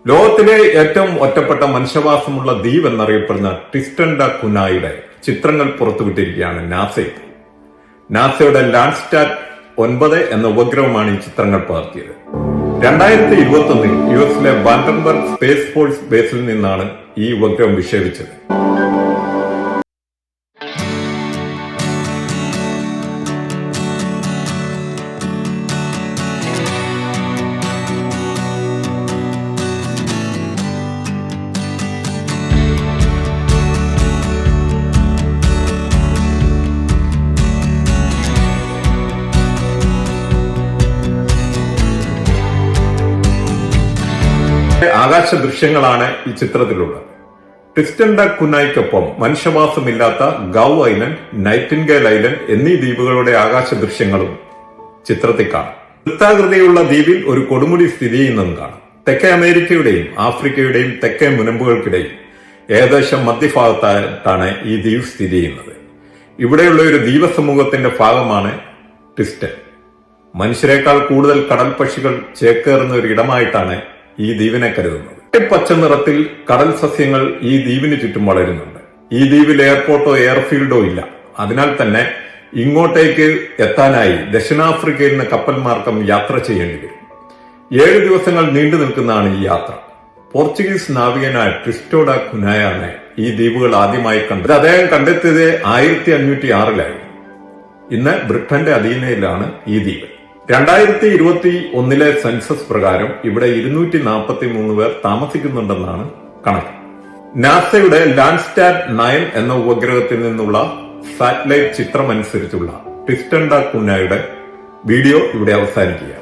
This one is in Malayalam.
ലോകത്തിലെ ഏറ്റവും ഒറ്റപ്പെട്ട മനുഷ്യവാസമുള്ള ദ്വീപ് എന്നറിയപ്പെടുന്ന ട്രിസ്റ്റൻ ഡ കുനായുടെ ചിത്രങ്ങൾ പുറത്തുവിട്ടിരിക്കുകയാണ് നാസ. നാസയുടെ ലാൻഡ്സാറ്റ് 9 എന്ന ഉപഗ്രഹമാണ് ഈ ചിത്രങ്ങൾ പകർത്തിയത്. 2021 യുഎസിലെ വാൻഡൻബർഗ് സ്പേസ് ഫോഴ്സ് ബേസിൽ നിന്നാണ് ഈ ഉപഗ്രഹം വിക്ഷേപിച്ചത്. ആകാശ ദൃശ്യങ്ങളാണ് ഈ ചിത്രത്തിലുള്ളത്. ട്രിസ്റ്റൻ ഡ കുനായ്ക്കൊപ്പം മനുഷ്യവാസമില്ലാത്ത ഗൗ ഐലൻഡ്, നൈറ്റിൻഗേൽ ഐലൻഡ് എന്നീ ദ്വീപുകളുടെ ആകാശ ദൃശ്യങ്ങളും ചിത്രത്തിൽ കാണാം. വൃത്താകൃതിയുള്ള ദ്വീപിൽ ഒരു കൊടുമുടി സ്ഥിതി ചെയ്യുന്നതും കാണാം. തെക്കേ അമേരിക്കയുടെയും ആഫ്രിക്കയുടെയും തെക്കേ മുനമ്പുകൾക്കിടയിൽ ഏകദേശം മധ്യഭാഗത്തായിട്ടാണ് ഈ ദ്വീപ് സ്ഥിതി ചെയ്യുന്നത്. ഇവിടെയുള്ള ഒരു ദ്വീപ സമൂഹത്തിന്റെ ഭാഗമാണ് ട്രിസ്റ്റൻ. മനുഷ്യരെക്കാൾ കൂടുതൽ കടൽ പക്ഷികൾ ചേക്കേറുന്ന ഒരു ഇടമായിട്ടാണ് ഈ ദ്വീപിനെ കരുതുന്നത്. പച്ച നിറത്തിൽ കടൽ സസ്യങ്ങൾ ഈ ദ്വീപിന് ചുറ്റും വളരുന്നുണ്ട്. ഈ ദ്വീപിൽ എയർപോർട്ടോ എയർഫീൽഡോ ഇല്ല. അതിനാൽ തന്നെ ഇങ്ങോട്ടേക്ക് എത്താനായി ദക്ഷിണാഫ്രിക്കയിൽ നിന്ന് കപ്പൽ മാർഗം യാത്ര ചെയ്യേണ്ടി വരും. 7 ദിവസങ്ങൾ നീണ്ടു നിൽക്കുന്നതാണ് ഈ യാത്ര. പോർച്ചുഗീസ് നാവികനായ ട്രിസ്റ്റോ ഡ കുനായാണ് ഈ ദ്വീപുകൾ ആദ്യമായി കണ്ടത്. അദ്ദേഹം കണ്ടെത്തിയത് 1506 ഇന്ന് ബ്രിട്ടന്റെ അധീനയിലാണ് ഈ ദ്വീപ്. 2021 സെൻസസ് പ്രകാരം ഇവിടെ 243 പേർ താമസിക്കുന്നുണ്ടെന്നാണ് കണക്ക്. നാസയുടെ ലാൻഡ്സാറ്റ് 9 എന്ന ഉപഗ്രഹത്തിൽ നിന്നുള്ള സാറ്റലൈറ്റ് ചിത്രമനുസരിച്ചുള്ള ട്രിസ്റ്റൻ ഡ കുനായുടെ വീഡിയോ ഇവിടെ അവസാനിക്കുക.